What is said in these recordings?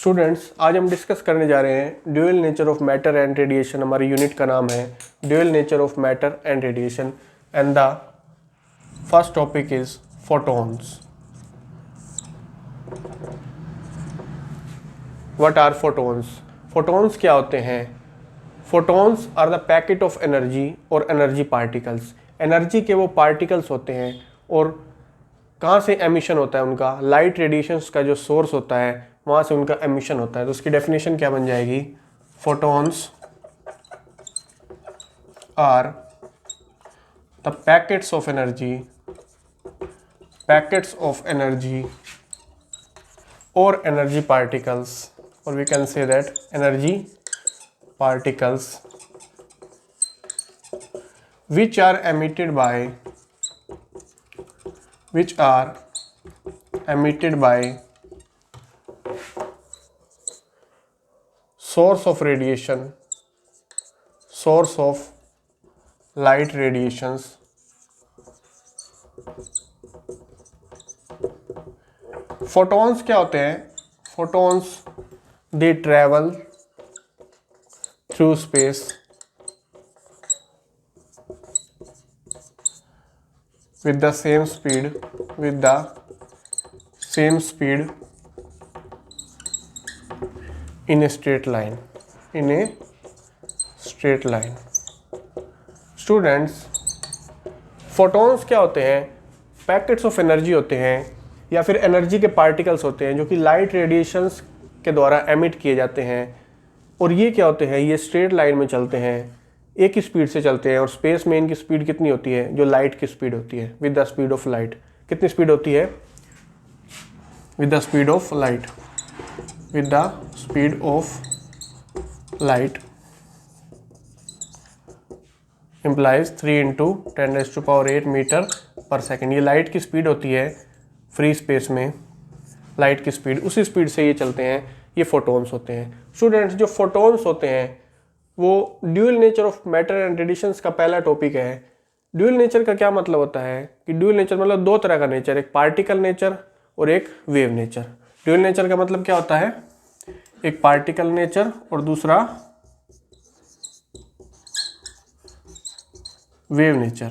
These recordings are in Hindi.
स्टूडेंट्स, आज हम डिस्कस करने जा रहे हैं dual nature of matter and radiation. हमारी यूनिट का नाम है dual nature of matter and radiation and the first topic is photons. What are photons? Photons क्या होते हैं? Photons are the packet of energy और एनर्जी पार्टिकल्स। एनर्जी के वो पार्टिकल्स होते हैं और कहाँ से एमिशन होता है उनका? लाइट रेडिएशंस का जो सोर्स होता है वहाँ से उनका एमिशन होता है। तो उसकी डेफिनेशन क्या बन जाएगी? Photons are the packets of energy और एनर्जी पार्टिकल्स, और we can say that energy particles which are emitted by source of light radiations photons क्या होते हैं? photons they travel through space with the same speed in a straight line. Students, photons क्या होते हैं? पैकेट्स ऑफ एनर्जी होते हैं या फिर एनर्जी के पार्टिकल्स होते हैं जो कि लाइट रेडिएशंस के द्वारा एमिट किए जाते हैं। और ये क्या होते हैं? ये स्ट्रेट लाइन में चलते हैं, एक ही स्पीड से चलते हैं। और स्पेस में इनकी स्पीड कितनी होती है? जो लाइट की स्पीड होती है, with the speed of light. कितनी स्पीड होती है? With the speed of light implies 3 × 10⁸ metre पर सेकेंड। ये लाइट की स्पीड होती है फ्री स्पेस में, लाइट की स्पीड, उसी स्पीड से ये चलते हैं। ये फोटॉन्स होते हैं। स्टूडेंट्स, जो फोटॉन्स होते हैं वो dual nature of matter and radiations का पहला टॉपिक है। ड्यूअल नेचर का क्या मतलब होता है कि ड्यूअल नेचर मतलब दो तरह का नेचर, एक पार्टिकल नेचर और एक वेव नेचर। ड्यूअल नेचर का मतलब क्या होता है? एक पार्टिकल नेचर और दूसरा वेव नेचर।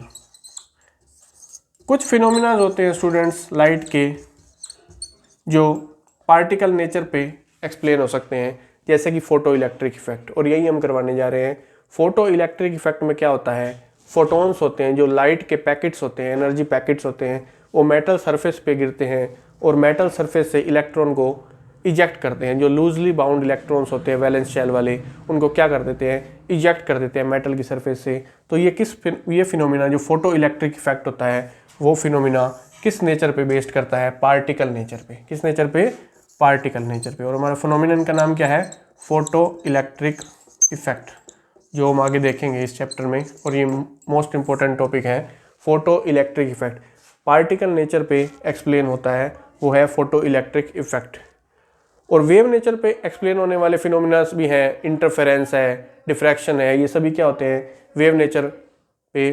कुछ फिनोमिना होते हैं स्टूडेंट्स लाइट के जो पार्टिकल नेचर पे एक्सप्लेन हो सकते हैं, जैसे कि फोटो इलेक्ट्रिक इफेक्ट, और यही हम करवाने जा रहे हैं। फोटो इलेक्ट्रिक इफेक्ट में क्या होता है? फोटॉन्स होते हैं जो लाइट के पैकेट्स होते हैं, एनर्जी पैकेट्स होते हैं, वो मेटल सरफेस पे गिरते हैं और मेटल सरफेस से इलेक्ट्रॉन को इजेक्ट करते हैं। जो लूजली बाउंड इलेक्ट्रॉन्स होते हैं वैलेंस शेल वाले, उनको क्या कर देते हैं? इजेक्ट कर देते हैं मेटल की सरफेस से। तो ये फिनोमिना जो फोटो इलेक्ट्रिक इफेक्ट होता है, वो फिनोमिना किस नेचर पे बेस्ड करता है? पार्टिकल नेचर पे। किस नेचर पे? पार्टिकल नेचर पे। और हमारा फिनोमिनन का नाम क्या है? फोटो इलेक्ट्रिक इफेक्ट, जो हम आगे देखेंगे इस चैप्टर में, और ये मोस्ट इंपॉर्टेंट टॉपिक है। Photo electric effect particle nature पे एक्सप्लेन होता है, वो है फोटो इलेक्ट्रिक इफेक्ट। और वेव नेचर पे एक्सप्लेन होने वाले फिनोमिनास भी हैं, इंटरफेरेंस है, डिफ्रैक्शन है, ये सभी क्या होते हैं? वेव नेचर पे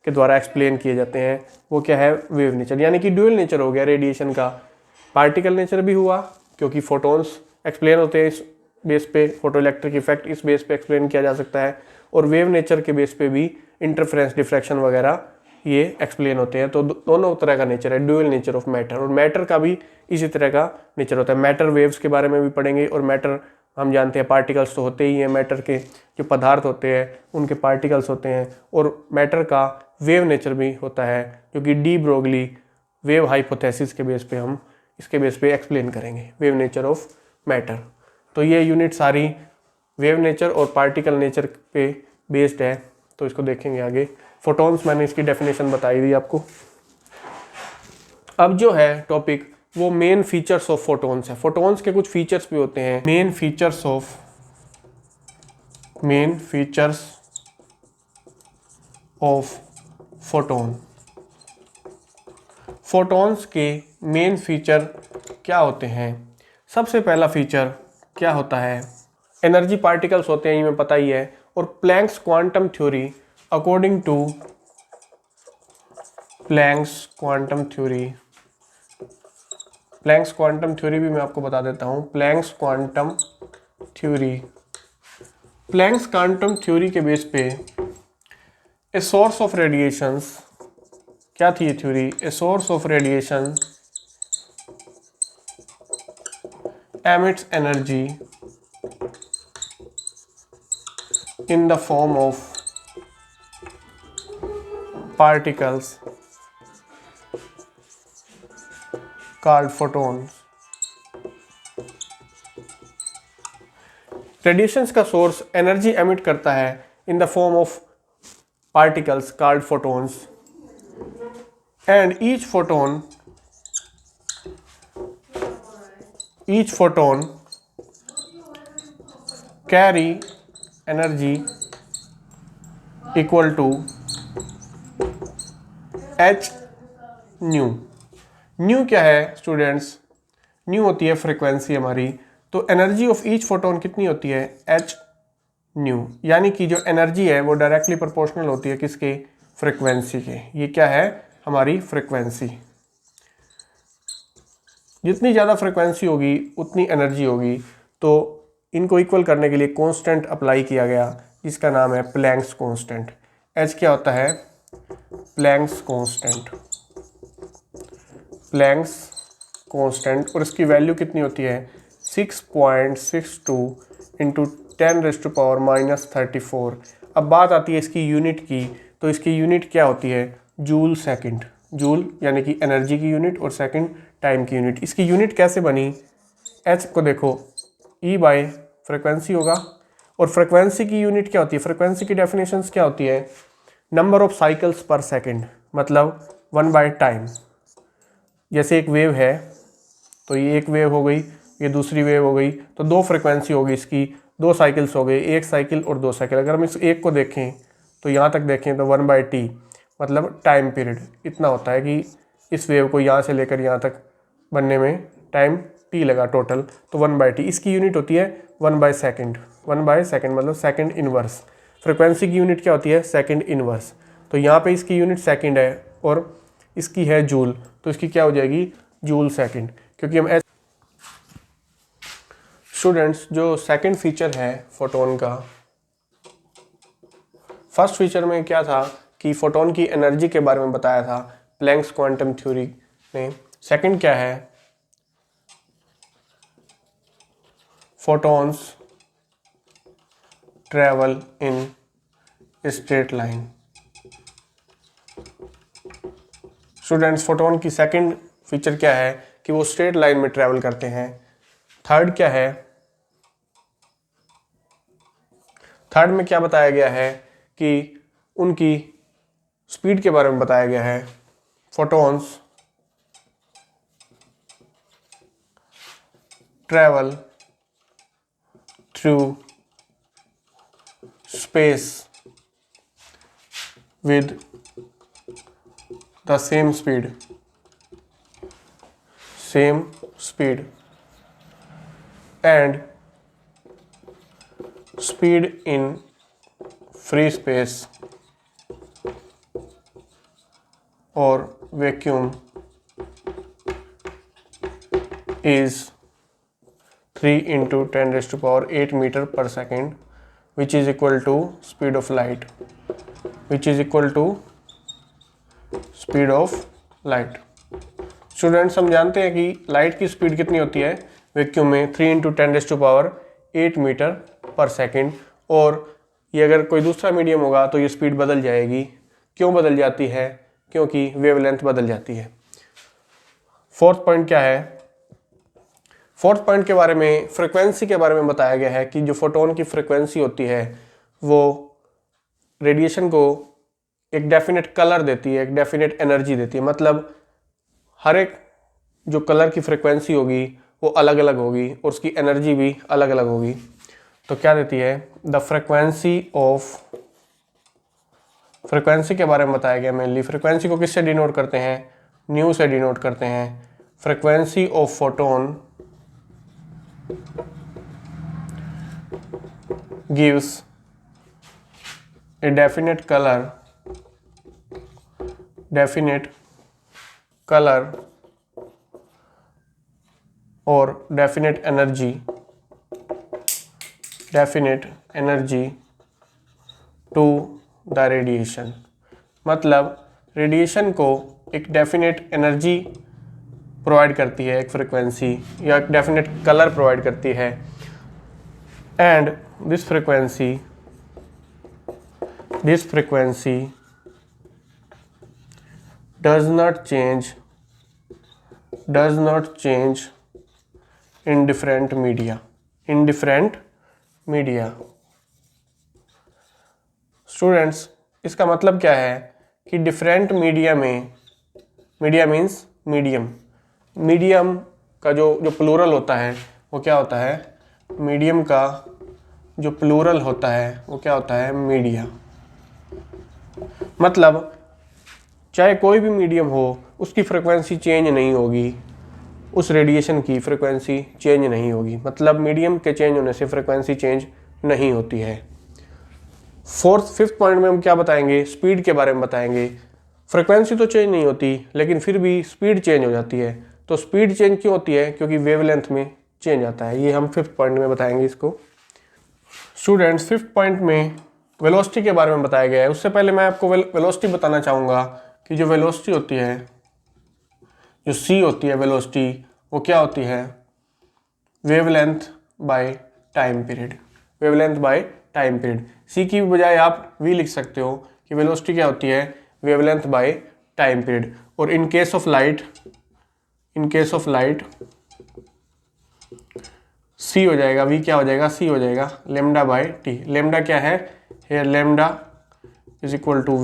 के द्वारा एक्सप्लेन किए जाते हैं। वो क्या है? Wave nature. यानी कि ड्यूअल नेचर हो गया रेडिएशन का। पार्टिकल नेचर भी हुआ क्योंकि फोटॉन्स एक्सप्लेन होते हैं इस बेस पे, फोटो इलेक्ट्रिक इफेक्ट इस बेस पे एक्सप्लेन किया जा सकता है। और वेव नेचर के बेस पे भी इंटरफेरेंस, डिफ्रैक्शन वगैरह ये एक्सप्लेन होते हैं। तो दोनों तरह का नेचर है ड्यूअल नेचर ऑफ मैटर। और मैटर का भी इसी तरह का नेचर होता है। मैटर वेव्स के बारे में भी पढ़ेंगे। और मैटर हम जानते हैं पार्टिकल्स तो होते ही हैं, मैटर के जो पदार्थ होते हैं उनके पार्टिकल्स होते हैं। और मैटर का वेव नेचर भी होता है, जो कि डी ब्रोगली वेव हाइपोथेसिस के बेस पे हम इसके बेस पे एक्सप्लेन करेंगे, वेव नेचर ऑफ मैटर। तो ये यूनिट सारी वेव नेचर और पार्टिकल नेचर पे बेस्ड है, तो इसको देखेंगे आगे। फोटॉन्स मैंने इसकी डेफिनेशन बताई थी आपको। अब जो है टॉपिक वो मेन फीचर्स ऑफ फोटॉन्स है। फोटॉन्स के कुछ फीचर्स भी होते हैं। Main features of photon. Photons के मेन फीचर क्या होते हैं? सबसे पहला फीचर क्या होता है? एनर्जी पार्टिकल्स होते हैं, ये हमें पता ही है। और Planck's quantum theory, according to Planck's quantum theory, Planck's quantum theory भी मैं आपको बता देता हूँ। प्लैंक्स क्वांटम थ्योरी के बेस पे ए सोर्स ऑफ रेडिएशंस, क्या थी ये theory? A source of radiation emits energy in the form of particles called photons। Radiations का सोर्स एनर्जी एमिट करता है in the form of particles called photons, and each photon carry energy equal to H new. New क्या है स्टूडेंट्स? न्यू होती है फ्रीक्वेंसी हमारी। तो एनर्जी ऑफ ईच फोटोन कितनी होती है? H new. यानी कि जो एनर्जी है वो डायरेक्टली प्रोपोर्शनल होती है किसके? फ्रीक्वेंसी के। ये क्या है? हमारी फ्रीक्वेंसी। जितनी ज़्यादा फ्रीक्वेंसी होगी उतनी एनर्जी होगी। तो इनको इक्वल करने के लिए कांस्टेंट अप्लाई किया गया जिसका नाम है प्लैंक्स कांस्टेंट। एच क्या होता है? Planck's constant. और इसकी वैल्यू कितनी होती है? 6.62 इंटू 10⁻⁻34। अब बात आती है इसकी यूनिट की। तो इसकी यूनिट क्या होती है? Joule second. जूल यानी कि एनर्जी की यूनिट और सेकंड टाइम की यूनिट। इसकी यूनिट कैसे बनी? एच को देखो, ई बाय फ्रिक्वेंसी होगा। और फ्रिक्वेंसी की यूनिट क्या होती है? फ्रिक्वेंसी की डेफिनेशंस क्या होती है? नंबर ऑफ साइकिल्स पर सेकंड, मतलब 1/टाइम। जैसे एक वेव है तो ये एक वेव हो गई, ये दूसरी वेव हो गई, तो दो फ्रिक्वेंसी होगी इसकी, दो साइकिल्स हो गई, एक साइकिल और दो साइकिल। अगर हम इस एक को देखें तो यहाँ तक देखें तो 1/t मतलब टाइम पीरियड इतना होता है कि इस वेव को यहाँ से लेकर यहाँ तक बनने में टाइम t लगा टोटल, तो 1/t। इसकी यूनिट होती है 1/सेकंड। 1/सेकंड मतलब सेकंड इनवर्स। फ्रिक्वेंसी की यूनिट क्या होती है? Second inverse. तो यहाँ पे इसकी यूनिट सेकंड है और इसकी है जूल, तो इसकी क्या हो जाएगी? Joule second. क्योंकि हम स्टूडेंट्स जो सेकंड फीचर है फोटोन का, फर्स्ट फीचर में क्या था कि फोटोन की एनर्जी के बारे में बताया था प्लैंक्स क्वांटम थ्योरी ने। सेकंड क्या है? Photons travel in straight line. Students photon की सेकंड फीचर क्या है? कि वो स्ट्रेट लाइन में ट्रेवल करते हैं। थर्ड क्या है? थर्ड में क्या बताया गया है कि उनकी स्पीड के बारे में बताया गया है। Photons travel through space with the same speed and speed in free space or vacuum is 3 into 10⁸ meter per second, which is equal to speed of light, students हम जानते हैं कि लाइट की स्पीड कितनी होती है वैक्यूम में? 3 into 10⁸ मीटर पर सेकेंड। और ये अगर कोई दूसरा मीडियम होगा तो ये स्पीड बदल जाएगी। क्यों बदल जाती है? क्योंकि वेवलेंथ बदल जाती है। फोर्थ पॉइंट क्या है? फोर्थ पॉइंट के बारे में, फ्रिक्वेंसी के बारे में बताया गया है कि जो फोटोन की फ्रिक्वेंसी होती है वो रेडिएशन को एक डेफिनेट कलर देती है, एक डेफिनेट एनर्जी देती है। मतलब हर एक जो कलर की फ्रिक्वेंसी होगी वो अलग अलग होगी और उसकी एनर्जी भी अलग अलग होगी। तो क्या देती है? द फ्रिक्वेंसी के बारे में बताया गया मेनली। फ्रिक्वेंसी को किससे डिनोट करते हैं? न्यू से डिनोट करते हैं। Frequency of photon gives a definite color और definite energy to the radiation. मतलब रेडिएशन को एक डेफिनेट एनर्जी प्रोवाइड करती है, एक फ्रिक्वेंसी या एक डेफिनेट कलर प्रोवाइड करती है, and this frequency does not change in different media। Students, इसका मतलब क्या है कि डिफरेंट मीडिया में, मीडिया मीन्स मीडियम का जो प्लूरल होता है वो क्या होता है, मीडियम का जो प्लूरल होता है वो क्या होता है, मीडिया। मतलब चाहे कोई भी मीडियम हो उसकी फ्रिक्वेंसी चेंज नहीं होगी, उस रेडिएशन की फ्रिक्वेंसी चेंज नहीं होगी। मतलब मीडियम के चेंज होने से फ्रिक्वेंसी चेंज नहीं होती है। फिफ्थ पॉइंट में हम क्या बताएंगे, स्पीड के बारे में बताएंगे। फ्रिक्वेंसी तो चेंज नहीं होती लेकिन फिर भी स्पीड चेंज हो जाती है। तो स्पीड चेंज क्यों होती है, क्योंकि वेवलेंथ में चेंज आता है। ये हम फिफ्थ पॉइंट में बताएंगे इसको। स्टूडेंट्स, फिफ्थ पॉइंट में वेलोसिटी के बारे में बताया गया है। उससे पहले मैं आपको वेलोसिटी बताना चाहूँगा कि जो वेलोसिटी होती है, जो सी होती है वेलोसिटी, वो क्या होती है, wavelength by time period. Wavelength by time period. C की बजाय आप वी लिख सकते हो कि वेलोसिटी क्या होती है, वेवलेंथ बाय टाइम पीरियड। और इन केस ऑफ लाइट सी हो जाएगा, वी क्या हो जाएगा, सी हो जाएगा लेमडा बाय टी। लेमडा क्या है, here lambda is equal to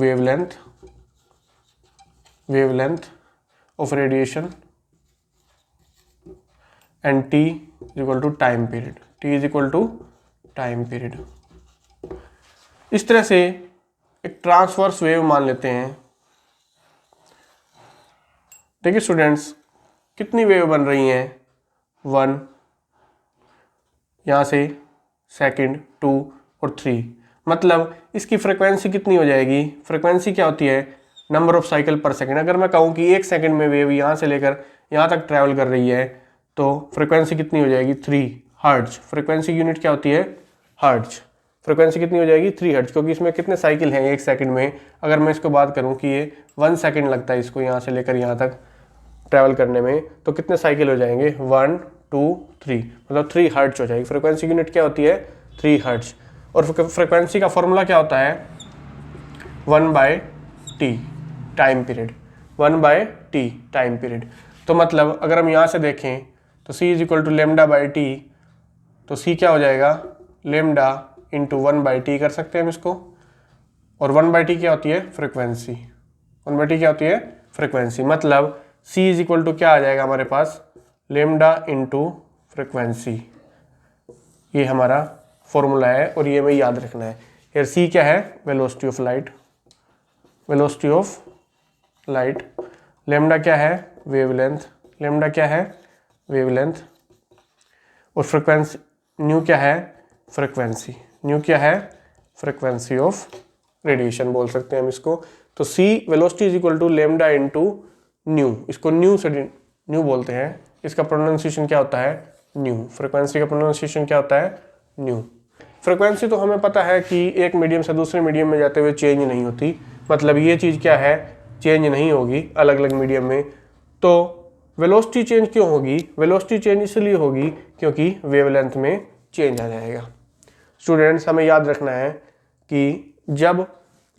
wavelength of radiation and t is equal to time period। t is equal to time period। इस तरह से एक ट्रांसवर्स वेव मान लेते हैं। देखिए स्टूडेंट्स, कितनी वेव बन रही हैं, 1, यहाँ से सेकंड, 2 और 3। मतलब इसकी फ्रिक्वेंसी कितनी हो जाएगी, फ्रिक्वेंसी क्या होती है, नंबर ऑफ साइकिल पर सेकंड। अगर मैं कहूँ कि 1 सेकंड में वेव यहाँ से लेकर यहाँ तक ट्रैवल कर रही है तो फ्रिक्वेंसी कितनी हो जाएगी, 3 हर्ट्ज। फ्रिक्वेंसी की यूनिट क्या होती है, हर्ट्ज। फ्रिक्वेंसी कितनी हो जाएगी, 3 हर्ट्ज, क्योंकि इसमें कितने साइकिल हैं 1 सेकंड में। अगर मैं इसको बात करूँ कि ये 1 सेकंड लगता है इसको यहाँ से लेकर यहाँ तक ट्रैवल करने में, तो कितने साइकिल हो जाएंगे, 1 2 3, मतलब 3 हर्ट्ज हो जाएगी। फ्रिक्वेंसी यूनिट क्या होती है, 3 हर्ट्ज। और फ्रिक्वेंसी का फॉर्मूला क्या होता है, 1/t time period, 1/t time period. तो मतलब अगर हम यहाँ से देखें तो c is equal to lambda by T, तो c क्या हो जाएगा, लेमडा इंटू 1/t कर सकते हैं हम इसको। और 1/t क्या होती है, फ्रिक्वेंसी। 1/t क्या होती है, फ्रिक्वेंसी। मतलब c इज इक्वल टू क्या आ जाएगा हमारे पास, लेमडा इंटू फ्रिक्वेंसी। ये हमारा फॉर्मूला है और ये हमें याद रखना है। यार c क्या है, velocity of light, velocity of light. Lambda क्या है, वेवलेंथ, लेमडा क्या है, वेवलेंथ। और फ्रिक्वेंसी न्यू क्या है, फ्रिक्वेंसी, न्यू क्या है, फ्रिक्वेंसी ऑफ रेडिएशन बोल सकते हैं हम इसको। तो c velocity is equal to lambda into nu, इसको न्यू बोलते हैं। इसका प्रोनाउंसिएशन क्या होता है, न्यू। फ्रिक्वेंसी का प्रोनाउंसिएशन क्या होता है, न्यू। फ्रिक्वेंसी तो हमें पता है कि एक मीडियम से दूसरे मीडियम में जाते हुए चेंज नहीं होती। मतलब ये चीज़ क्या है, चेंज नहीं होगी अलग अलग मीडियम में। तो वेलोसिटी चेंज क्यों होगी, वेलोसिटी चेंज इसलिए होगी क्योंकि वेवलेंथ में चेंज आ जाएगा। स्टूडेंट्स, हमें याद रखना है कि जब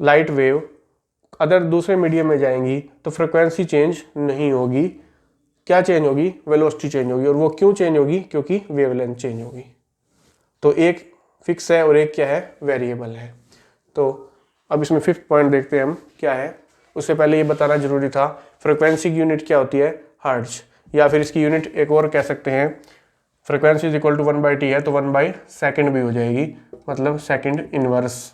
लाइट वेव अदर दूसरे मीडियम में जाएंगी तो फ्रिक्वेंसी चेंज नहीं होगी। क्या चेंज होगी, वेलोसिटी चेंज होगी। और वो क्यों चेंज होगी, क्योंकि वेवलेंथ चेंज होगी। तो एक फिक्स है और एक क्या है, वेरिएबल है। तो अब इसमें फिफ्थ पॉइंट देखते हैं हम क्या है। उससे पहले ये बताना जरूरी था, फ्रिक्वेंसी की यूनिट क्या होती है, हर्ट्ज। या फिर इसकी यूनिट एक और कह सकते हैं, frequency is equal to 1/t है तो 1/सेकंड भी हो जाएगी। मतलब सेकंड इनवर्स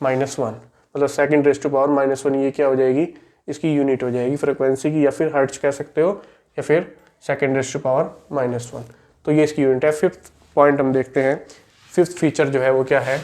-1, मतलब सेकंड रेज़ टू पावर -1, ये क्या हो जाएगी, इसकी यूनिट हो जाएगी फ्रिक्वेंसी की। या फिर हर्ट्ज कह सकते हो, या फिर सेकंड रेज़ टू पावर -1। तो ये इसकी यूनिट है। फिफ्थ पॉइंट हम देखते हैं, फिफ्थ फीचर जो है वो क्या है।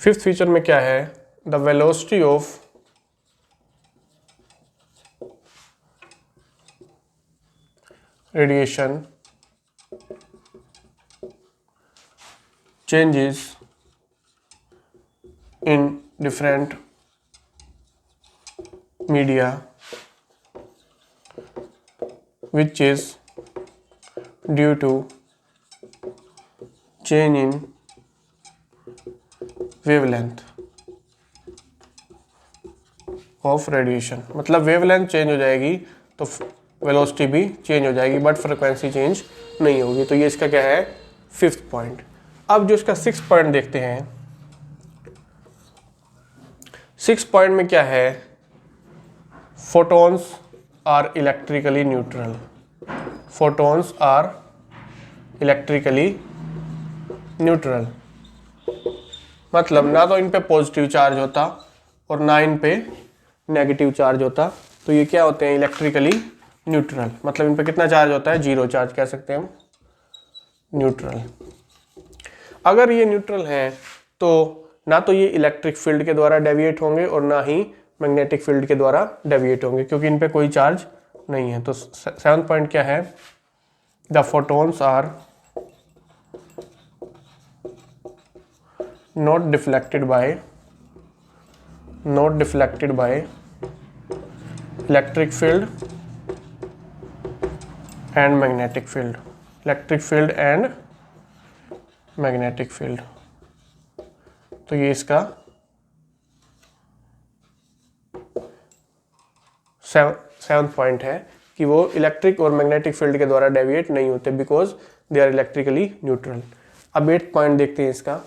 फिफ्थ फीचर में क्या है, the velocity of radiation changes in different media which is due to change in wavelength of radiation। मतलब वेवलेंथ चेंज हो जाएगी तो वेलोसिटी भी चेंज हो जाएगी, बट फ्रिक्वेंसी चेंज नहीं होगी। तो ये इसका क्या है, फिफ्थ पॉइंट। अब जो इसका सिक्स पॉइंट देखते हैं, सिक्स पॉइंट में क्या है, photons are electrically neutral. Photons are electrically neutral, मतलब ना तो इन पे पॉजिटिव चार्ज होता और ना इन पे नेगेटिव चार्ज होता। तो ये क्या होते हैं, इलेक्ट्रिकली न्यूट्रल। मतलब इन पे कितना चार्ज होता है, जीरो चार्ज कह सकते हैं हम, न्यूट्रल। अगर ये न्यूट्रल हैं तो ना तो ये इलेक्ट्रिक फील्ड के द्वारा डेविएट होंगे और ना ही मैग्नेटिक फील्ड के द्वारा डेविएट होंगे, क्योंकि इन पे कोई चार्ज नहीं है। तो सेवंथ पॉइंट क्या है, the photons are not deflected by electric field and magnetic field, electric field and magnetic field। तो ये इसका सेवंथ पॉइंट है कि वो इलेक्ट्रिक और मैग्नेटिक फील्ड के द्वारा डेविएट नहीं होते, because they are electrically neutral. अब एट्थ पॉइंट देखते हैं इसका।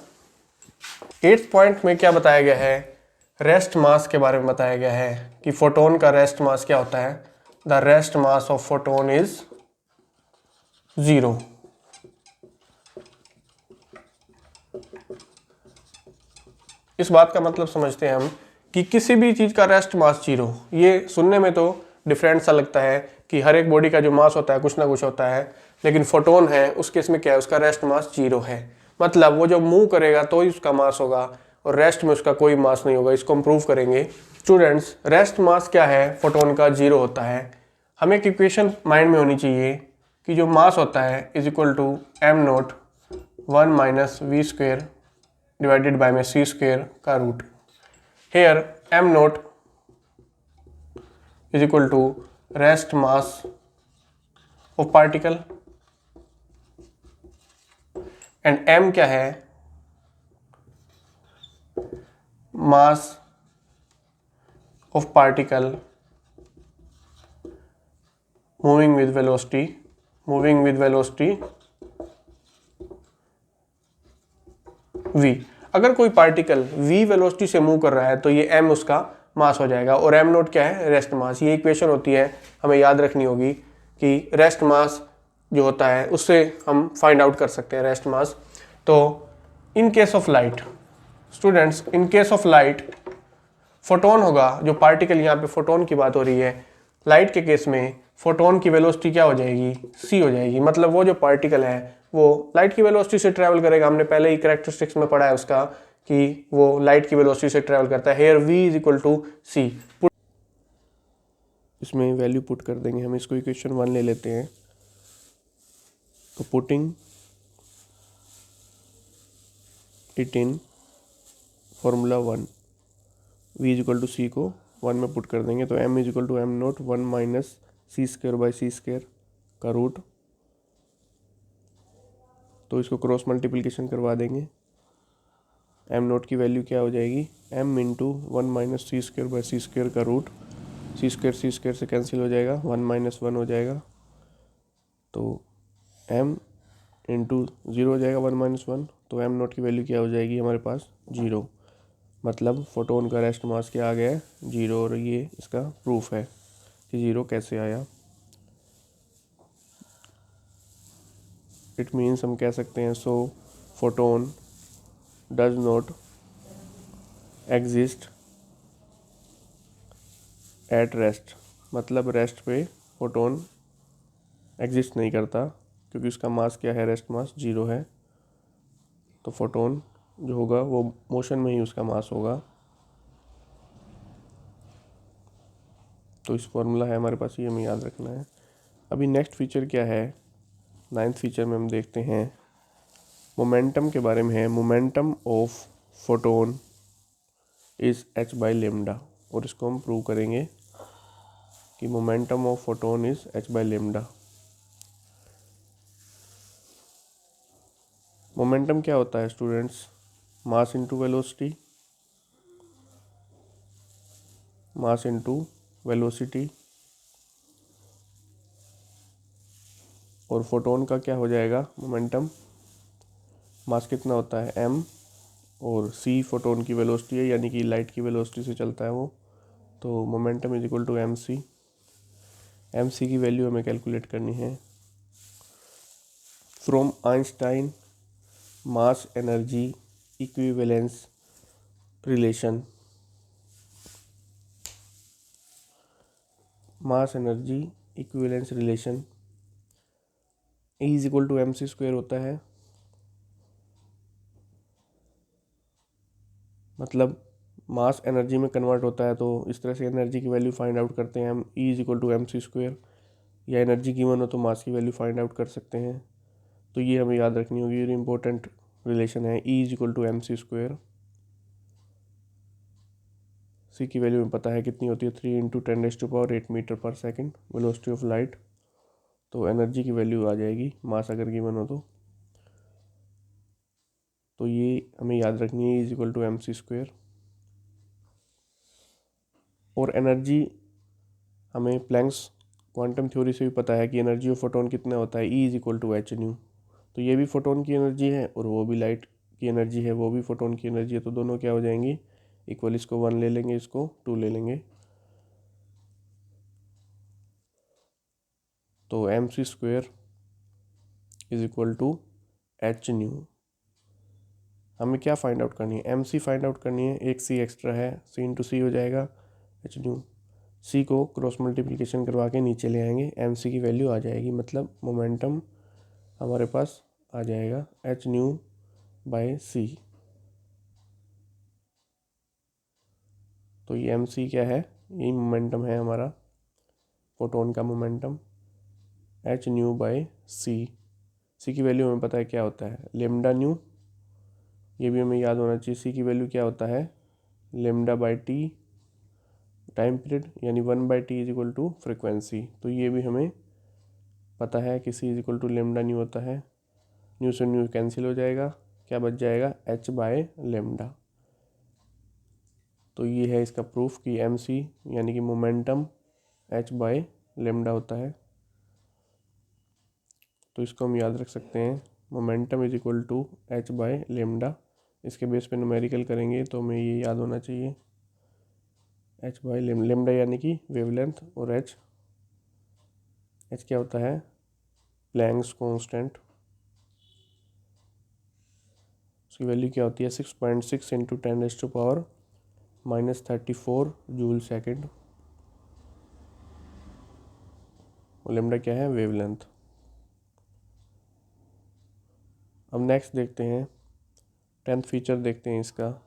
एट्थ पॉइंट में क्या बताया गया है, रेस्ट मास के बारे में बताया गया है कि फोटोन का रेस्ट मास क्या होता है। The rest mass of photon is 0। इस बात का मतलब समझते हैं हम कि किसी भी चीज का रेस्ट मास 0। ये सुनने में तो डिफरेंट सा लगता है कि हर एक बॉडी का जो मास होता है कुछ ना कुछ होता है, लेकिन फोटोन है उस केस में क्या है, उसका रेस्ट मास 0 है। मतलब वो जो मूव करेगा तो ही उसका मास होगा और रेस्ट में उसका कोई मास नहीं होगा। इसको हम प्रूव करेंगे। स्टूडेंट्स, रेस्ट मास क्या है, फोटोन का 0 होता है। हमें एक इक्वेशन माइंड में होनी चाहिए कि जो मास होता है is equal to m0 1 minus v square divided by में सी स्क्वेयर का root. Here m0 is equal to rest mass of particle and m क्या है, mass of particle moving with velocity v। अगर कोई पार्टिकल v वेलोसिटी से मूव कर रहा है तो ये m उसका मास हो जाएगा और m0 क्या है, रेस्ट मास। ये इक्वेशन होती है, हमें याद रखनी होगी कि रेस्ट मास जो होता है उससे हम फाइंड आउट कर सकते हैं रेस्ट मास। तो in case of light, students, in case of light photon होगा, जो पार्टिकल, यहाँ पे फोटोन की बात हो रही है। लाइट के केस में फोटोन की वेलोसिटी क्या हो जाएगी, c हो जाएगी। मतलब वो जो पार्टिकल है वो लाइट की वेलोसिटी से ट्रैवल करेगा। हमने पहले ही कैरेक्टरिस्टिक्स में पढ़ा है उसका कि वो लाइट की वेलोसिटी से ट्रैवल करता है। Here v is equal to c। इसमें वैल्यू पुट कर देंगे हम, इसको इक्वेशन 1 ले लेते हैं। तो putting it in formula 1, v is equal to c को 1 में पुट कर देंगे। तो m is equal to m0 1 minus c square by c square का रूट। तो इसको क्रॉस मल्टीप्लिकेशन करवा देंगे। m0 की वैल्यू क्या हो जाएगी, m इंटू 1 minus c square by c square का रूट। सी स्क्वेयर से कैंसिल हो जाएगा, 1 माइनस 1 हो जाएगा। तो m इंटू 0 हो जाएगा, 1 माइनस 1। तो m0 की वैल्यू क्या हो जाएगी हमारे पास, 0। मतलब फोटोन का रेस्ट मास क्या आ गया है, 0। और ये इसका प्रूफ है कि 0 कैसे आया। इट मीन्स हम कह सकते हैं so photon does not exist at rest. मतलब रेस्ट पे फोटोन एग्जिस्ट नहीं करता क्योंकि उसका मास क्या है, रेस्ट मास 0 है। तो फोटोन जो होगा वो मोशन में ही उसका मास होगा। तो इस फॉर्मूला है हमारे पास, ये हमें याद रखना है। अभी नेक्स्ट फीचर क्या है, 9th फीचर में हम देखते हैं मोमेंटम के बारे में है। Momentum of photon is h by lambda, और इसको हम प्रूव करेंगे कि momentum of photon is h by lambda. Momentum क्या होता है students? Mass into velocity, mass into velocity. और फोटोन का क्या हो जाएगा मोमेंटम? मास कितना होता है m, और c फोटोन की वेलोसिटी है, यानी कि लाइट की वेलोसिटी से चलता है वो। तो momentum is equal to mc। mc की वैल्यू हमें कैलकुलेट करनी है from Einstein mass energy equivalence relation. Mass energy equivalence relation E is equal to mc square होता है। मतलब मास एनर्जी में कन्वर्ट होता है, तो इस तरह से एनर्जी की वैल्यू फाइंड आउट करते हैं हम। E is equal to mc square, या एनर्जी गिवन हो तो मास की वैल्यू फाइंड आउट कर सकते हैं। तो ये हमें याद रखनी होगी, ये इंपॉर्टेंट रिलेशन है। E is equal to mc square. C की वैल्यू हमें पता है कितनी होती है, 3 × 10⁸ मीटर पर सेकेंड वेलोसिटी ऑफ लाइट। तो एनर्जी की वैल्यू आ जाएगी, मास अगर गिवन हो तो ये हमें याद रखनी है, E is equal to mc square. और एनर्जी हमें प्लैंक्स क्वांटम थ्योरी से भी पता है कि एनर्जी ऑफ फोटोन कितना होता है, E is equal to h nu. तो ये भी फोटोन की एनर्जी है और वो भी लाइट की एनर्जी है, वो भी फोटोन की एनर्जी है। तो दोनों क्या हो जाएंगी इक्वल, इसको 1 ले लेंगे, इसको 2 ले लेंगे। तो mc square is equal to h nu. हमें क्या फाइंड आउट करनी है, mc फाइंड आउट करनी है। एक c एक्स्ट्रा है, c इंटू सी हो जाएगा h न्यू। c को क्रॉस मल्टीप्लिकेशन करवा के नीचे ले आएंगे, mc की वैल्यू आ जाएगी। मतलब मोमेंटम हमारे पास आ जाएगा h न्यू बाई c। तो ये mc क्या है, ये मोमेंटम है हमारा फोटोन का momentum, h new by c की वैल्यू हमें पता है क्या होता है, लेमडा न्यू। ये भी हमें याद होना चाहिए। c की वैल्यू क्या होता है, lambda by T time period, यानी 1/t is equal to frequency. तो ये भी हमें पता है कि c is equal to lambda nu होता है। न्यू से न्यू कैंसिल हो जाएगा, क्या बच जाएगा h बाय लेमडा। तो ये है इसका प्रूफ कि mc यानी कि मोमेंटम h बाय लेमडा होता है। तो इसको हम याद रख सकते हैं, momentum is equal to h by lambda. इसके बेस पे न्यूमेरिकल करेंगे तो हमें ये याद होना चाहिए, h बाय लेमडा यानी कि वेवलेंथ, और h क्या होता है, प्लैंक्स कांस्टेंट। उसकी वैल्यू क्या होती है 6.6 इंटू 10⁻⁻34 जूल सेकेंड। और लेमडा क्या है, वेवलेंथ। अब नेक्स्ट देखते हैं 10th फीचर देखते हैं इसका,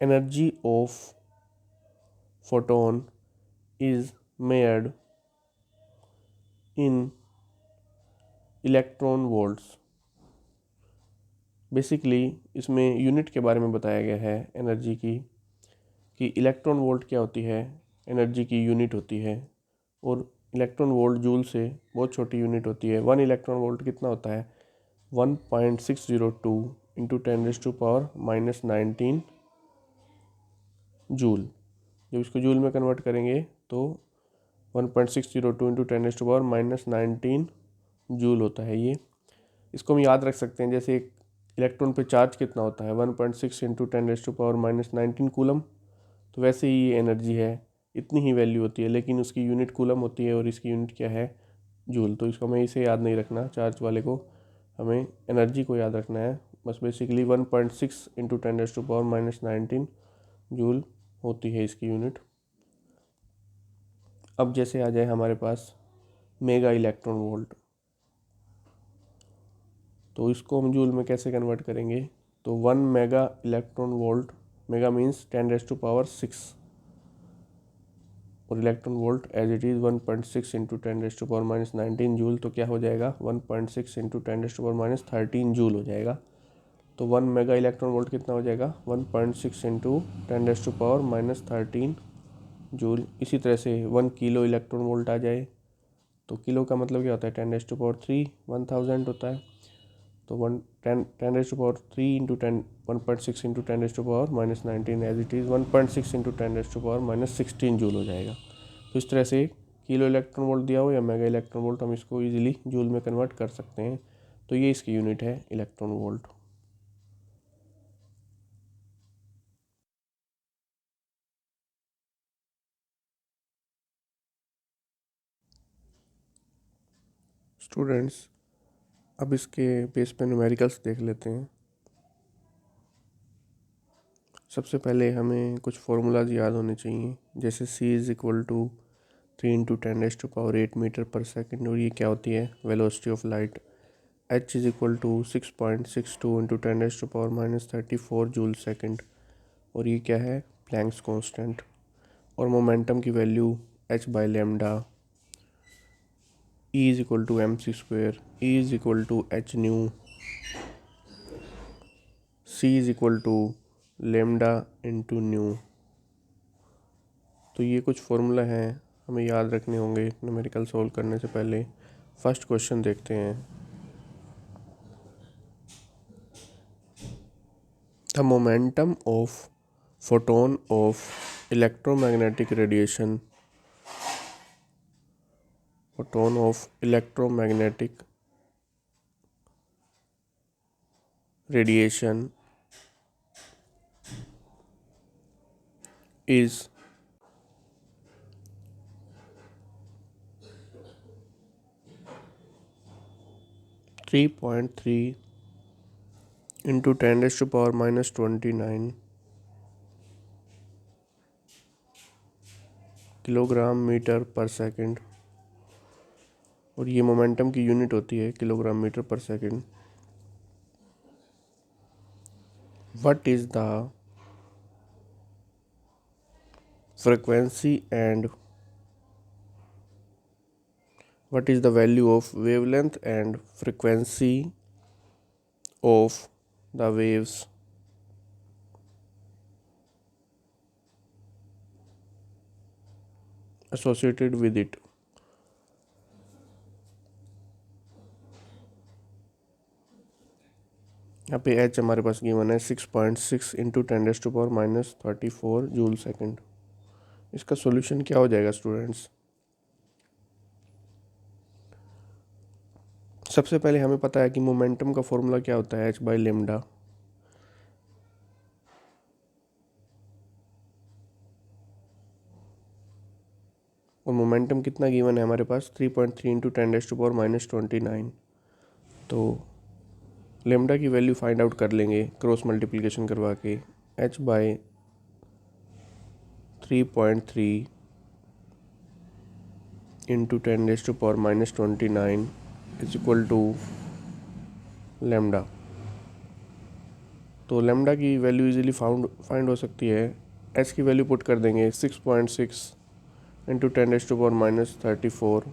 energy of photon is मेयर्ड in electron volts. Basically इसमें यूनिट के बारे में बताया गया है एनर्जी की, कि इलेक्ट्रॉन वोल्ट क्या होती है, एनर्जी की यूनिट होती है। और इलेक्ट्रॉन वोल्ट जूल से बहुत छोटी यूनिट होती है। 1 इलेक्ट्रॉन वोल्ट कितना होता है, 1.602 इंटू 10⁻⁻19 जूल। जब इसको जूल में कन्वर्ट करेंगे तो 1.602 इंटू 10⁻⁻19 जूल होता है ये। इसको हम याद रख सकते हैं, जैसे एक इलेक्ट्रॉन पे चार्ज कितना होता है 1.6 इंटू 10⁻⁻19 कूलम। तो वैसे ही ये एनर्जी है, इतनी ही वैल्यू होती है, लेकिन उसकी यूनिट कूलम होती है और इसकी यूनिट क्या है, जूल। तो इसको हमें इसे याद नहीं रखना, चार्ज वाले को, हमें एनर्जी को याद रखना है। बस बेसिकली 1.6 इंटू 10⁻⁻19 जूल होती है इसकी यूनिट। अब जैसे आ जाए हमारे पास मेगा इलेक्ट्रॉन वोल्ट। तो इसको हम जूल में कैसे कन्वर्ट करेंगे, तो 1 mega electron volt, mega means 10⁻6 और electron volt as it is 1.6 into 10⁻⁻19 joule, तो क्या हो जाएगा 1.6 इंटू 10⁻⁻13 जूल हो जाएगा। तो 1 मेगा इलेक्ट्रॉन वोल्ट कितना हो जाएगा 1.6 इंटू 10⁻⁻13 जूल। इसी तरह से 1 किलो इलेक्ट्रॉन वोल्ट आ जाए, तो किलो का मतलब क्या होता है 10⁻3 1000 होता है। तो 10⁻3 into 1.6 into 10⁻⁻19 as it is 1.6 into 10⁻⁻16 joule हो जाएगा। तो इस तरह से किलो इलेक्ट्रॉन वोल्ट दिया हो या मेगा इलेक्ट्रॉन वोल्ट, हम इसको इजीली जूल में कन्वर्ट कर सकते हैं। तो ये इसकी यूनिट है इलेक्ट्रॉन वोल्ट। स्टूडेंट्स, अब इसके बेस पे न्यूमेरिकल्स देख लेते हैं। सबसे पहले हमें कुछ फार्मूलाज याद होने चाहिए, जैसे c is equal to 3 into 10⁸ metre पर सेकेंड, और ये क्या होती है velocity of light. h is equal to 6.62 into 10⁻⁻34 joule second, और ये क्या है प्लैंक्स कांस्टेंट। और मोमेंटम की value h by lambda, E is equal to mc², E is equal to h nu, c is equal to lambda into nu. तो ये कुछ फॉर्मूला हैं हमें याद रखने होंगे न्यूमेरिकल सोल्व करने से पहले। फर्स्ट क्वेश्चन देखते हैं। The momentum of photon of electromagnetic radiation, photon of electromagnetic radiation is 3.3 into 10⁻⁻29 kilogram metre per second, और ये मोमेंटम की यूनिट होती है kilogram metre per second. What is the frequency and what is the value of wavelength and frequency of the waves associated with it। यहाँ पे h हमारे पास गिवन है 6.6 इंटू 10⁻⁻34 जूल सेकेंड। इसका सॉल्यूशन क्या हो जाएगा स्टूडेंट्स। सबसे पहले हमें पता है कि मोमेंटम का फॉर्मूला क्या होता है h बाई लेमडा। और मोमेंटम कितना गिवन है हमारे पास 3.3 इंटू 10⁻⁻29। तो लेमडा की वैल्यू फाइंड आउट कर लेंगे क्रॉस मल्टीप्लिकेशन करवा के। h by 3.3 into 10⁻⁻29 is equal to lambda. तो लेमडा की वैल्यू इजीली फाइंड हो सकती है। h की वैल्यू पुट कर देंगे 6.6 इंटू 10⁻⁻34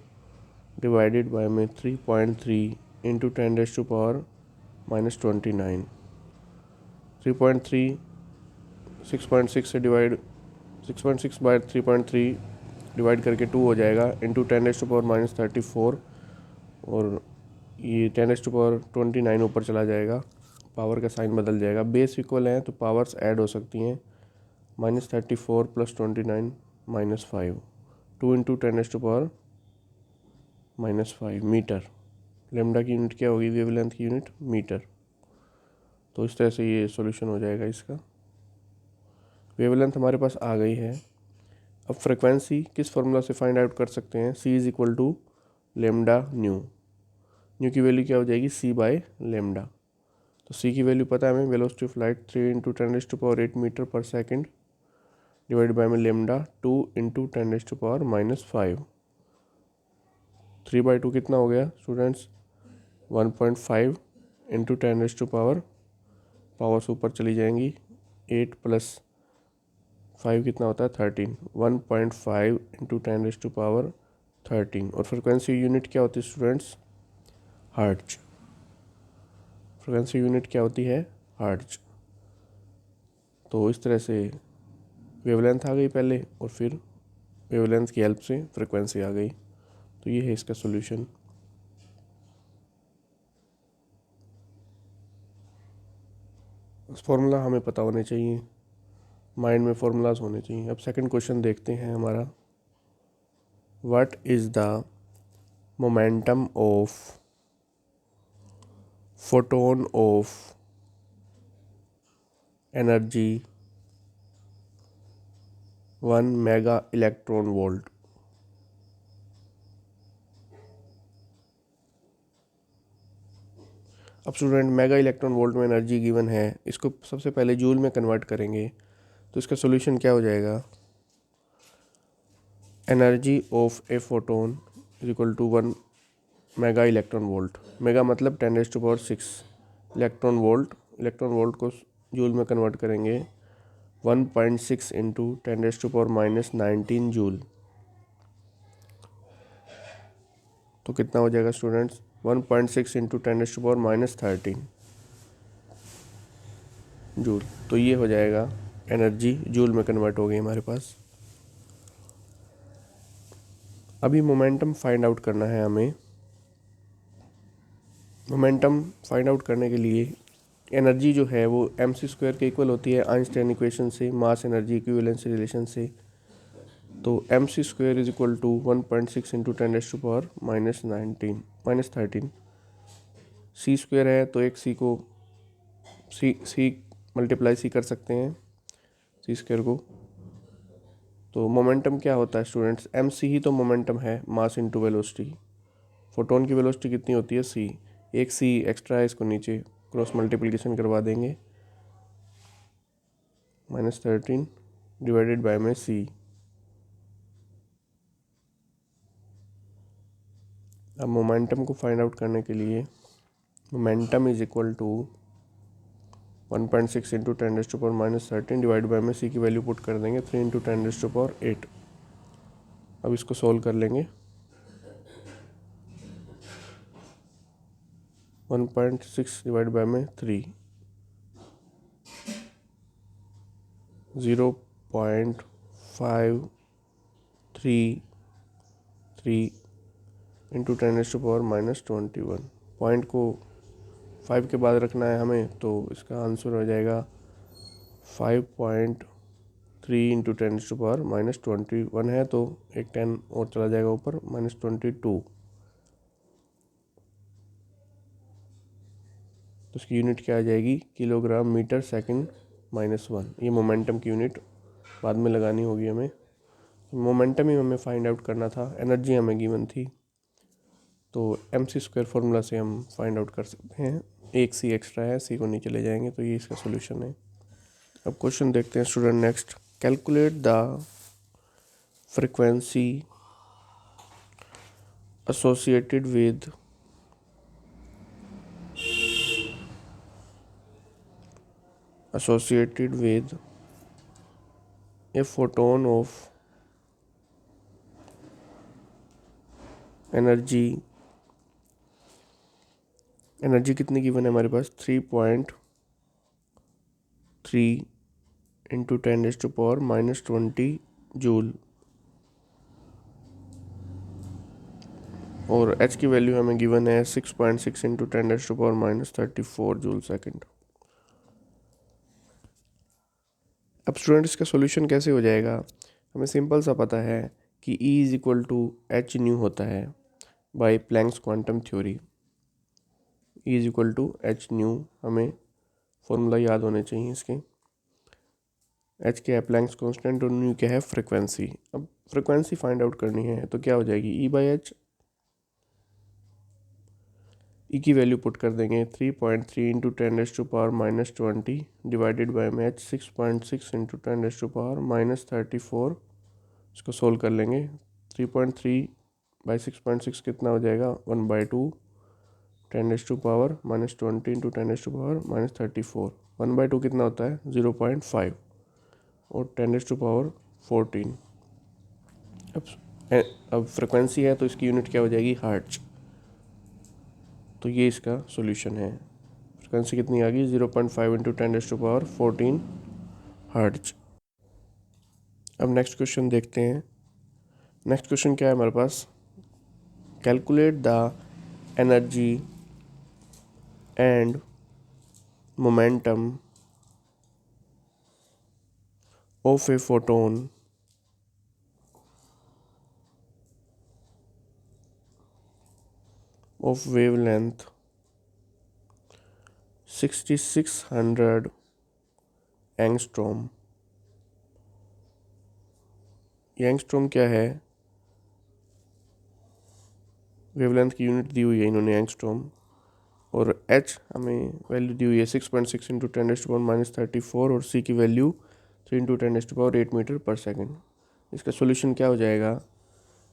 डिवाइडेड बाय में 3.3 इंटू 10⁻⁻29। 3.3 6.6 से डिवाइड 6.6 बाय 3.3 डिवाइड करके 2 हो जाएगा इंटू 10⁻⁻34, और ये 10⁻29 ऊपर चला जाएगा, पावर का साइन बदल जाएगा। बेस इक्वल हैं तो पावर्स ऐड हो सकती हैं। -34 + 29 -5, 2 इंटू 10⁻⁻5 मीटर। लेमडा की यूनिट क्या होगी वेवलेंथ की यूनिट मीटर। तो इस तरह से ये सॉल्यूशन हो जाएगा इसका। वेवलेंथ हमारे पास आ गई है। अब फ्रिक्वेंसी किस फार्मूला से फाइंड आउट कर सकते हैं, c is equal to lambda nu. Nu की वैल्यू क्या हो जाएगी c बाय लेमडा। तो c की वैल्यू पता है हमें velocity of light 3 into 10⁻8 metre पर सेकेंड डिवाइड बाय में लेमडा 2 इंटू 10⁻⁻5। 3/2 कितना हो गया स्टूडेंट्स 1.5 इंटू 10⁻⁴ पावर्स ऊपर चली जाएंगी। 8 + 5 कितना होता है 13। 1.5 इंटू 10⁻13। और फ्रिक्वेंसी यूनिट क्या होती है स्टूडेंट्स? हर्ट्ज। फ्रिक्वेंसी यूनिट क्या होती है? हर्ट्ज। तो इस तरह से वेवलेंथ आ गई पहले और फिर वेवलेंथ की हेल्प से फ्रिक्वेंसी आ गई। तो ये है इसका सॉल्यूशन। फॉर्मूला हमें पता होने चाहिए, माइंड में फॉर्मूलाज होने चाहिए। अब सेकंड क्वेश्चन देखते हैं हमारा। What is the momentum of photon of energy 1 mega electron volt? अब स्टूडेंट मेगा इलेक्ट्रॉन वोल्ट में एनर्जी गिवन है, इसको सबसे पहले जूल में कन्वर्ट करेंगे तो इसका सॉल्यूशन क्या हो जाएगा? Energy of a photon is equal to 1 mega electron volt. Mega मतलब 10⁶। इलेक्ट्रॉन वोल्ट को जूल में कन्वर्ट करेंगे 1.6 इंटू 10⁻⁻19 जूल। तो कितना हो जाएगा स्टूडेंट्स? 1.6 into 10⁻⁻13 joule. तो ये हो जाएगा एनर्जी जूल में कन्वर्ट हो गई हमारे पास। अभी मोमेंटम फाइंड आउट करना है हमें। मोमेंटम फाइंड आउट करने के लिए एनर्जी जो है वो mc² के इक्वल होती है आइंस्टाइन इक्वेशन से, मास एनर्जी इक्विवेलेंस रिलेशन से। तो mc² is equal to 1.6 into 10⁻⁻13। c² है तो एक c को c मल्टीप्लाई c कर सकते हैं c² को। तो मोमेंटम क्या होता है स्टूडेंट्स? mc ही तो मोमेंटम है, मास इंटू वेलोसिटी। फोटोन की वेलोसिटी कितनी होती है? c। एक c एक्स्ट्रा है, इसको नीचे क्रॉस मल्टीप्लिकेशन करवा देंगे। -13 डिवाइडेड बाय में c। अब मोमेंटम को फाइंड आउट करने के लिए momentum is equal to 1.6 into 10⁻⁻13 divide by में c की वैल्यू पुट कर देंगे 3 इंटू 10⁸ अब इसको सोल्व कर लेंगे। 1.6 डिवाइड बाय में 3, 0.533 इंटू 10⁻⁻21। पॉइंट को 5 के बाद रखना है हमें, तो इसका आंसर हो जाएगा 5.3 इंटू 10⁻⁻21 है, तो एक 10 और चला जाएगा ऊपर, -22। तो इसकी यूनिट क्या आ जाएगी? Kilogram metre second -1। ये मोमेंटम की यूनिट बाद में लगानी होगी हमें। मोमेंटम ही हमें फाइंड आउट करना था, एनर्जी हमें गिवन थी, तो mc² फार्मूला से हम फाइंड आउट कर सकते हैं। एक c एक्स्ट्रा है, c को नीचे ले जाएंगे, तो ये इसका सॉल्यूशन है। अब क्वेश्चन देखते हैं student next. Calculate the frequency associated with a photon of energy कितनी गिवन है हमारे पास? 3.3 इंटू 10⁻⁻20 जूल। और h की वैल्यू हमें गिवन है 6.6 इंटू 10⁻⁻34 जूल सेकेंड। अब स्टूडेंट इसका सॉल्यूशन कैसे हो जाएगा? हमें सिंपल सा पता है कि E is equal to H nu होता है by Planck's quantum theory. E is equal to H nu, हमें फॉर्मूला याद होने चाहिए इसके। एच क्या है? प्लैंक्स कांस्टेंट, और न्यू क्या है? फ्रिक्वेंसी। अब फ्रिक्वेंसी फाइंड आउट करनी है तो क्या हो जाएगी? E by H. ई की वैल्यू पुट कर देंगे 3.3 इंटू 10⁻⁻20 डिवाइडेड बाई में h 6.6 इंटू 10⁻⁻34। इसको सोल्व कर लेंगे। 3.3 बाई 6.6 कितना हो जाएगा? 1/2। 10⁻⁻20 इंटू 10⁻⁻34। 1/2 कितना होता है 0.5 और 10⁻14। अब फ्रिक्वेंसी है तो इसकी यूनिट क्या हो जाएगी हर्ट्ज। तो ये इसका सॉल्यूशन है। फ्रिक्वेंसी कितनी आ गई 0.5 इंटू 10⁻14 हर्ट्ज। अब नेक्स्ट क्वेश्चन देखते हैं। नेक्स्ट क्वेश्चन क्या है हमारे पास, calculate the energy and momentum of a photon of wavelength 6600 angstrom. Angstrom क्या है, वेवलेंथ की यूनिट दी हुई है इन्होंने एंगस्ट्रॉम, और एच हमें वैल्यू दी हुई है 6.6 इंटू 10⁻⁻34 और सी की वैल्यू 3 इंटू 10⁻8 मीटर पर सेकेंड। इसका सोल्यूशन क्या हो जाएगा,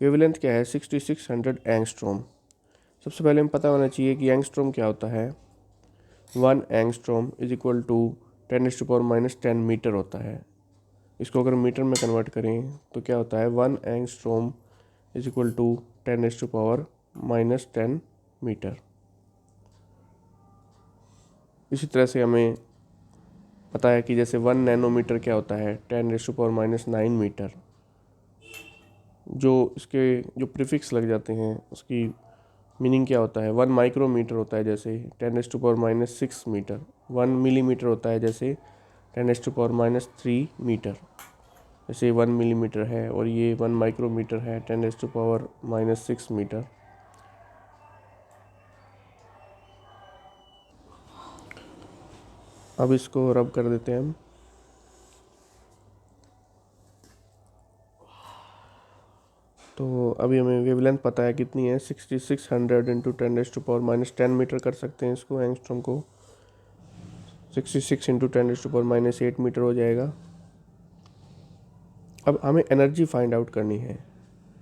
वेवलेंथ क्या है 6600 एंगस्ट्रॉम। सबसे पहले हमें पता होना चाहिए कि एंगस्ट्रॉम क्या होता है। 1 angstrom is equal to 10⁻⁻10 metre होता है। इसको अगर मीटर में कन्वर्ट करें तो क्या होता है 1 angstrom is equal to 10⁻⁻10 metre. इसी तरह से हमें पता है कि जैसे 1 नैनोमीटर क्या होता है 10⁻⁻9 मीटर। जो इसके जो प्रीफिक्स लग जाते हैं उसकी मीनिंग क्या होता है, 1 माइक्रोमीटर होता है जैसे 10⁻⁻6 मीटर, 1 मिलीमीटर होता है जैसे 10⁻⁻3 मीटर। जैसे 1 मिलीमीटर है और ये 1 माइक्रोमीटर है 10⁻⁻6 मीटर। अब इसको रब कर देते हैं हम। तो अभी हमें वेवलेंथ पता है कितनी है 6600 इंटू 10⁻⁻10 मीटर कर सकते हैं इसको, एंगस्ट्रॉम को 66 इंटू 10⁻⁻8 मीटर हो जाएगा। अब हमें एनर्जी फाइंड आउट करनी है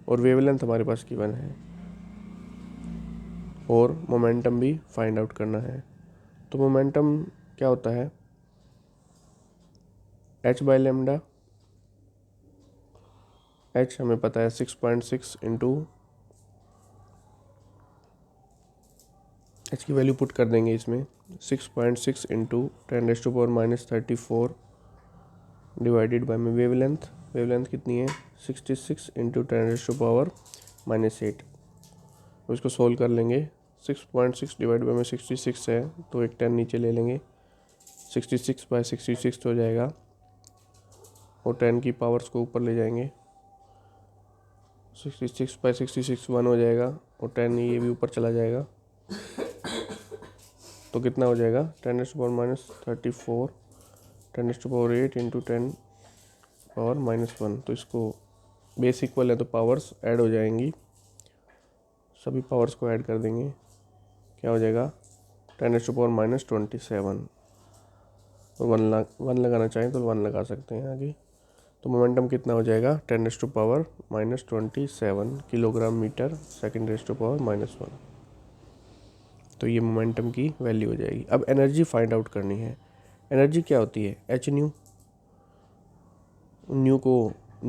और वेवलेंथ हमारे पास गिवन है और मोमेंटम भी फाइंड आउट करना है। तो मोमेंटम क्या होता है h/λ। h हमें पता है 6.6 इंटू h की वैल्यू पुट कर देंगे इसमें 6.6 इंटू 10⁻⁻34 डिवाइडेड बाय में वेवलेंथ। वेवलेंथ कितनी है 66 इंटू 10⁻⁻8। तो इसको सोल्व कर लेंगे। 6.6 डिवाइड बाय में 66 है तो एक 10 नीचे ले लेंगे, 66/66 हो जाएगा और 10 की पावर्स को ऊपर ले जाएंगे, 66/66 1 हो जाएगा और 10 ये भी ऊपर चला जाएगा। तो कितना हो जाएगा 10⁻⁻34 10⁻8 इंटू 10⁻⁻1। तो इसको बेस इक्वल है तो पावर्स ऐड हो जाएंगी, सभी पावर्स को ऐड कर देंगे, क्या हो जाएगा 10⁻⁻27। तो 1 लगाना चाहें तो 1 लगा सकते हैं आगे। तो मोमेंटम कितना हो जाएगा 10⁻⁻27 किलोग्राम मीटर सेकेंड (-1). तो ये मोमेंटम की वैल्यू हो जाएगी। अब एनर्जी फाइंड आउट करनी है। एनर्जी क्या होती है एच न्यू। न्यू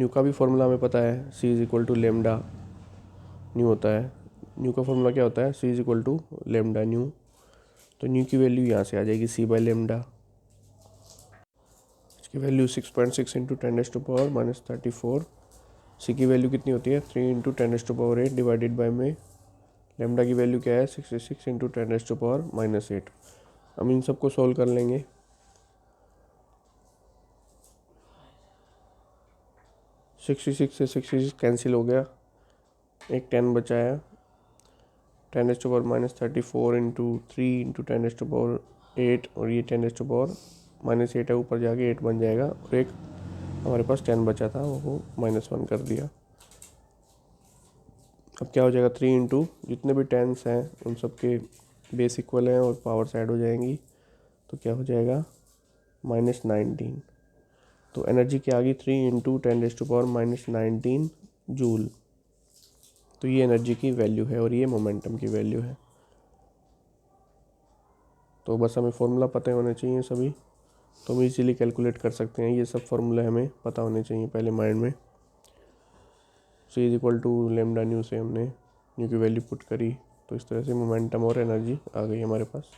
का भी फॉर्मूला हमें पता है C is equal to lambda nu होता है। न्यू का फॉर्मूला क्या होता है C is equal to lambda nu. तो न्यू की वैल्यू यहाँ से आ जाएगी C/λ। इसकी वैल्यू 6.6 इंटू 10⁻⁻34। सी की वैल्यू कितनी होती है 3 इंटू 10⁻8 डिवाइडेड बाय में लेमडा की वैल्यू क्या है 66 इंटू 10⁻⁻8। हम इन सबको सोल्व कर लेंगे। 66 से 66 कैंसिल हो गया, एक 10 बचाया, 10⁻⁻34 इंटू 3 इंटू 10⁻8 और ये 10⁻⁻8 है, ऊपर जाके 8 बन जाएगा और एक हमारे पास 10 बचा था वो -1 कर दिया। अब क्या हो जाएगा 3 इंटू जितने भी 10s हैं उन सब के बेस इक्वल हैं और पावर्स ऐड हो जाएंगी, तो क्या हो जाएगा -19। तो एनर्जी क्या आ गई 3 इंटू 10⁻⁻19 जूल। तो ये एनर्जी की वैल्यू है और ये मोमेंटम की वैल्यू है। तो बस हमें फॉर्मूला पता होने चाहिए सभी, तो हम इजीली कैलकुलेट कर सकते हैं। ये सब फॉर्मूले हमें पता होने चाहिए पहले माइंड में। C is equal to lambda nu से हमने न्यू की वैल्यू पुट करी, तो इस तरह से मोमेंटम और एनर्जी आ गई हमारे पास।